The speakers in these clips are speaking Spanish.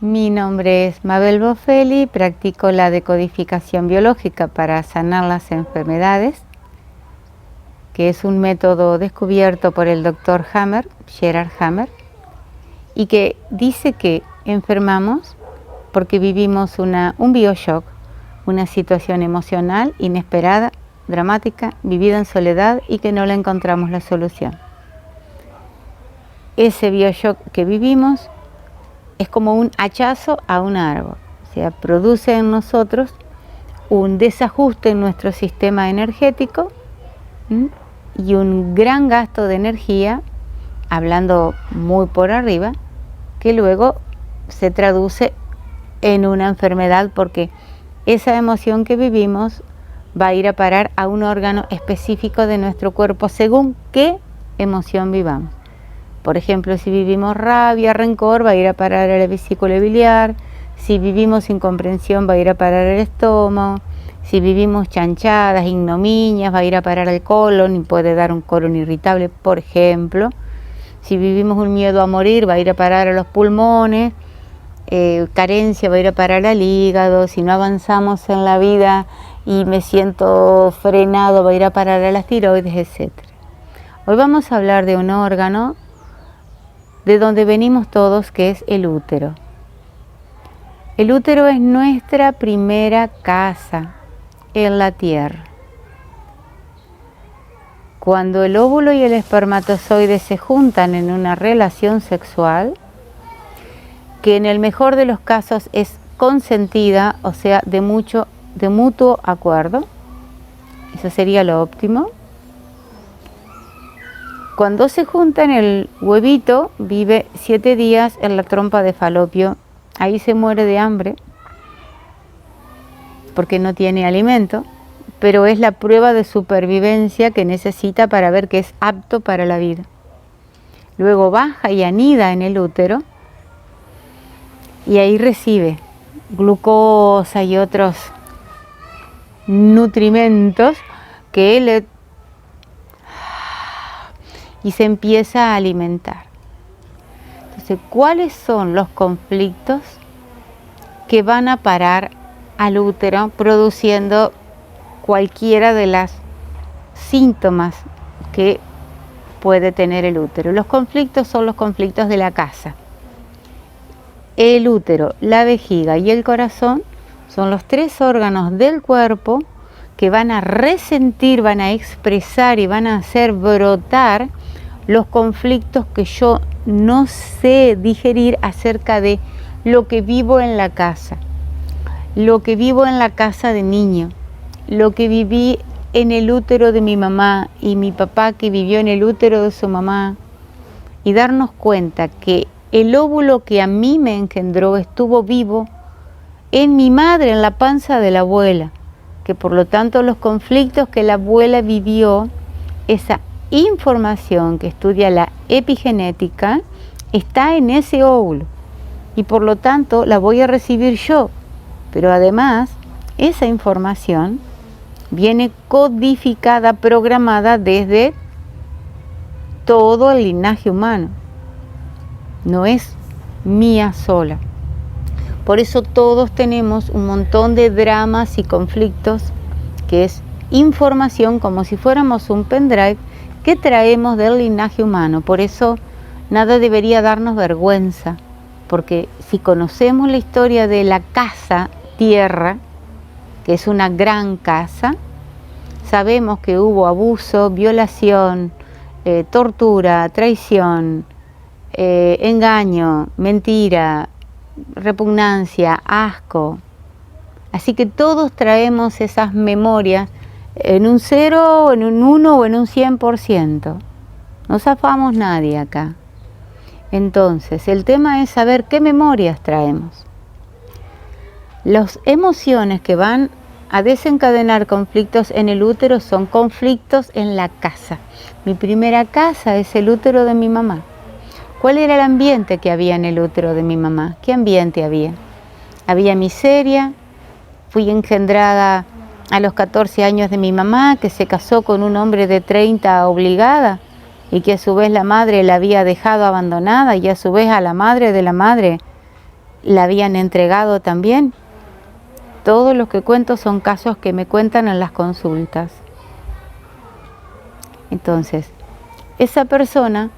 Mi nombre es Mabel Bofelli, practico la decodificación biológica para sanar las enfermedades, que es un método descubierto por el Dr. Hammer, Gerard Hammer, y que dice que enfermamos porque vivimos un bioshock, una situación emocional inesperada, dramática, vivida en soledad y que no le encontramos la solución. Ese bioshock que vivimos es como un hachazo a un árbol, o sea, produce en nosotros un desajuste en nuestro sistema energético y un gran gasto de energía, hablando muy por arriba, que luego se traduce en una enfermedad porque esa emoción que vivimos va a ir a parar a un órgano específico de nuestro cuerpo según qué emoción vivamos. Por ejemplo, si vivimos rabia, rencor, va a ir a parar a la vesícula biliar. Si vivimos incomprensión, va a ir a parar al estómago. Si vivimos chanchadas, ignominias, va a ir a parar al colon y puede dar un colon irritable, por ejemplo. Si vivimos un miedo a morir, va a ir a parar a los pulmones. Carencia va a ir a parar al hígado. Si no avanzamos en la vida y me siento frenado, va a ir a parar a las tiroides, etc. Hoy vamos a hablar de un órgano de donde venimos todos, que es el útero. El útero es nuestra primera casa en la tierra. Cuando el óvulo y el espermatozoide se juntan en una relación sexual, que en el mejor de los casos es consentida, o sea, de mutuo acuerdo, eso sería lo óptimo. Cuando se juntan, el huevito vive 7 días en la trompa de Falopio. Ahí se muere de hambre porque no tiene alimento, pero es la prueba de supervivencia que necesita para ver que es apto para la vida. Luego baja y anida en el útero y ahí recibe glucosa y otros nutrimentos que y se empieza a alimentar. Entonces, ¿cuáles son los conflictos que van a parar al útero produciendo cualquiera de las síntomas que puede tener el útero? Los conflictos son los conflictos de la casa. El útero, la vejiga y el corazón son los 3 órganos del cuerpo que van a resentir, van a expresar y van a hacer brotar los conflictos que yo no sé digerir acerca de lo que vivo en la casa, lo que vivo en la casa de niño, lo que viví en el útero de mi mamá y mi papá que vivió en el útero de su mamá, y darnos cuenta que el óvulo que a mí me engendró estuvo vivo en mi madre, en la panza de la abuela, que por lo tanto los conflictos que la abuela vivió, esa información que estudia la epigenética, está en ese óvulo y por lo tanto la voy a recibir yo, pero además esa información viene codificada, programada desde todo el linaje humano, no es mía sola. Por eso todos tenemos un montón de dramas y conflictos que es información como si fuéramos un pendrive que traemos del linaje humano. Por eso nada debería darnos vergüenza, porque si conocemos la historia de la casa tierra, que es una gran casa, sabemos que hubo abuso, violación, tortura, traición, engaño, mentira, repugnancia, asco. Así que todos traemos esas memorias en un 0, en un 1 o en un 100%. No zafamos nadie acá. Entonces, el tema es saber qué memorias traemos. Las emociones que van a desencadenar conflictos en el útero son conflictos en la casa. Mi primera casa es el útero de mi mamá. ¿Cuál era el ambiente que había en el útero de mi mamá? ¿Qué ambiente había? Había miseria. Fui engendrada a los 14 años de mi mamá, que se casó con un hombre de 30 obligada, y que a su vez la madre la había dejado abandonada, y a su vez a la madre de la madre la habían entregado también. Todo lo que cuento son casos que me cuentan en las consultas. Entonces, esa persona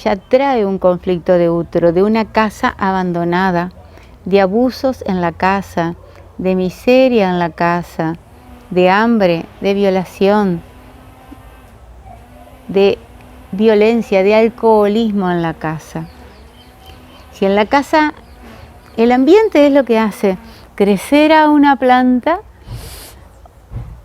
ya trae un conflicto de útero, de una casa abandonada, de abusos en la casa, de miseria en la casa, de hambre, de violación, de violencia, de alcoholismo en la casa. Si en la casa el ambiente es lo que hace crecer a una planta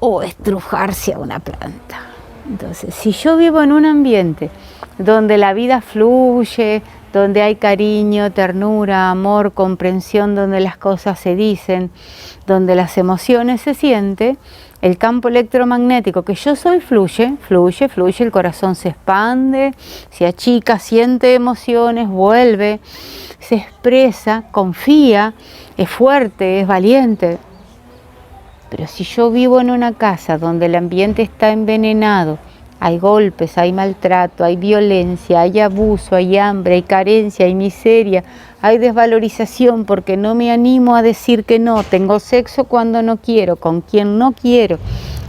o estrujarse a una planta. Entonces, si yo vivo en un ambiente donde la vida fluye, donde hay cariño, ternura, amor, comprensión, donde las cosas se dicen, donde las emociones se sienten, el campo electromagnético que yo soy fluye, el corazón se expande, se achica, siente emociones, vuelve, se expresa, confía, es fuerte, es valiente. Pero si yo vivo en una casa donde el ambiente está envenenado, hay golpes, hay maltrato, hay violencia, hay abuso, hay hambre, hay carencia, hay miseria, hay desvalorización porque no me animo a decir que no, tengo sexo cuando no quiero, con quien no quiero,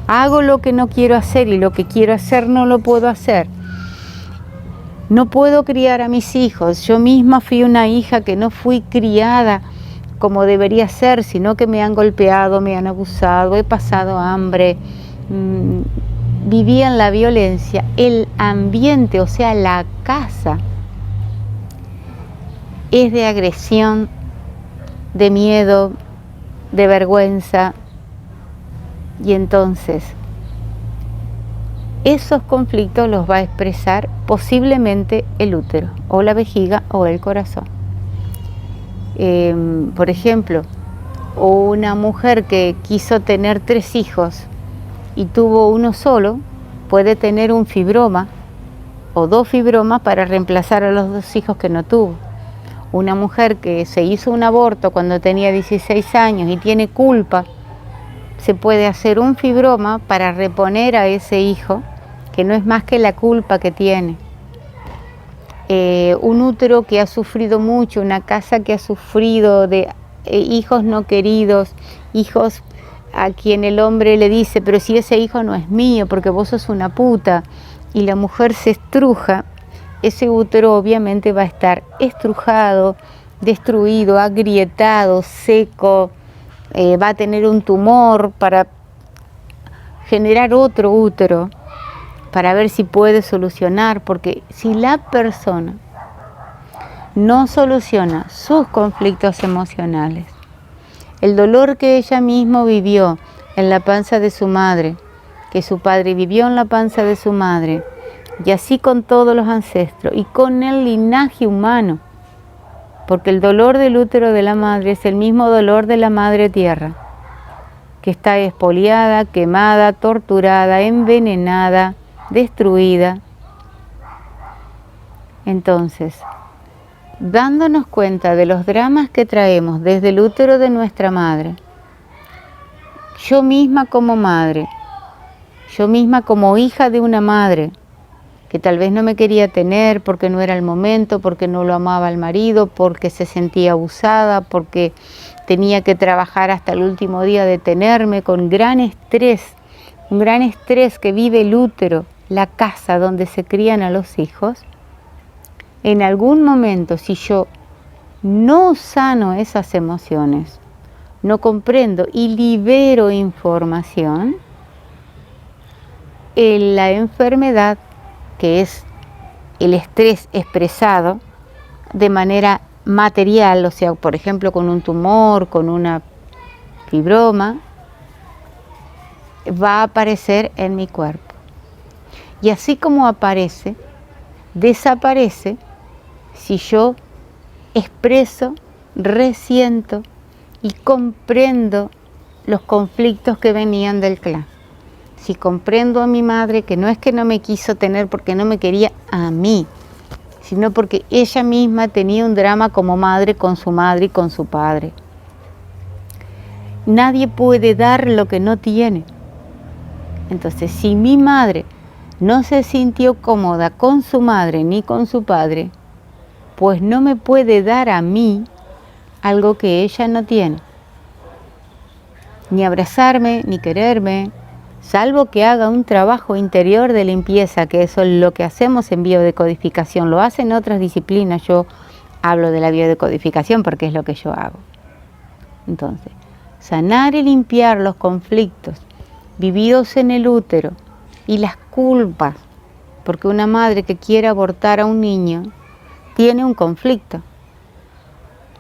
hago lo que no quiero hacer y lo que quiero hacer no lo puedo hacer. No puedo criar a mis hijos, yo misma fui una hija que no fui criada como debería ser, sino que me han golpeado, me han abusado, he pasado hambre, vivía en la violencia. El ambiente, o sea, la casa, es de agresión, de miedo, de vergüenza. Y entonces, esos conflictos los va a expresar posiblemente el útero, o la vejiga, o el corazón. Por ejemplo, una mujer que quiso tener 3 hijos y tuvo uno solo, puede tener un fibroma o 2 fibromas para reemplazar a los 2 hijos que no tuvo. Una mujer que se hizo un aborto cuando tenía 16 años y tiene culpa, se puede hacer un fibroma para reponer a ese hijo, que no es más que la culpa que tiene. Un útero que ha sufrido mucho, una casa que ha sufrido de hijos no queridos, hijos a quien el hombre le dice, pero si ese hijo no es mío, porque vos sos una puta, y la mujer se estruja, ese útero obviamente va a estar estrujado, destruido, agrietado, seco, va a tener un tumor para generar otro útero, para ver si puede solucionar, porque si la persona no soluciona sus conflictos emocionales, el dolor que ella misma vivió en la panza de su madre, que su padre vivió en la panza de su madre, y así con todos los ancestros y con el linaje humano, porque el dolor del útero de la madre es el mismo dolor de la madre tierra, que está expoliada, quemada, torturada, envenenada, destruida. Entonces, dándonos cuenta de los dramas que traemos desde el útero de nuestra madre, yo misma como madre, yo misma como hija de una madre, que tal vez no me quería tener porque no era el momento, porque no lo amaba el marido, porque se sentía abusada, porque tenía que trabajar hasta el último día de tenerme, con gran estrés, un gran estrés que vive el útero, la casa donde se crían a los hijos. En algún momento, si yo no sano esas emociones, no comprendo y libero información, la enfermedad, que es el estrés expresado de manera material, o sea, por ejemplo, con un tumor, con una fibroma, va a aparecer en mi cuerpo. Y así como aparece, desaparece si yo expreso, resiento y comprendo los conflictos que venían del clan. Si comprendo a mi madre, que no es que no me quiso tener porque no me quería a mí, sino porque ella misma tenía un drama como madre con su madre y con su padre. Nadie puede dar lo que no tiene. Entonces, si mi madre no se sintió cómoda con su madre ni con su padre, pues no me puede dar a mí algo que ella no tiene. Ni abrazarme, ni quererme, salvo que haga un trabajo interior de limpieza, que eso es lo que hacemos en biodecodificación. Lo hacen otras disciplinas, yo hablo de la biodecodificación porque es lo que yo hago. Entonces, sanar y limpiar los conflictos vividos en el útero y las culpas, porque una madre que quiere abortar a un niño tiene un conflicto,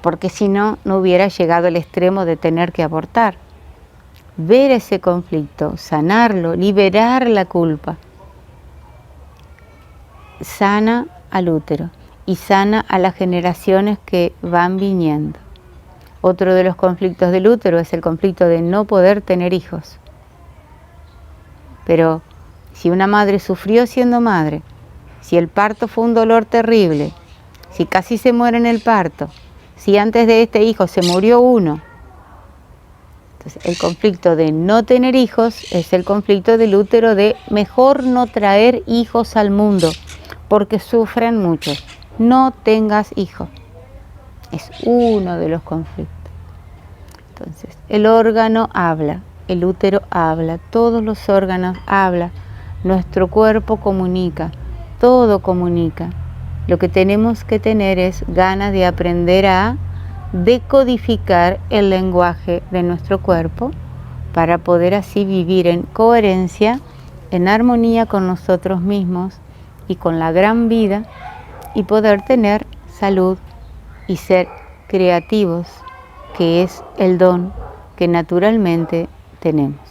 porque si no, no hubiera llegado al extremo de tener que abortar. Ver ese conflicto, sanarlo, liberar la culpa, sana al útero y sana a las generaciones que van viniendo. Otro de los conflictos del útero es el conflicto de no poder tener hijos. Pero si una madre sufrió siendo madre, si el parto fue un dolor terrible, si casi se muere en el parto, si antes de este hijo se murió uno, entonces el conflicto de no tener hijos es el conflicto del útero de mejor no traer hijos al mundo, porque sufren mucho. No tengas hijos. Es uno de los conflictos. Entonces, el órgano habla, el útero habla, todos los órganos hablan, nuestro cuerpo comunica, todo comunica. Lo que tenemos que tener es ganas de aprender a decodificar el lenguaje de nuestro cuerpo para poder así vivir en coherencia, en armonía con nosotros mismos y con la gran vida y poder tener salud y ser creativos, que es el don que naturalmente tenemos.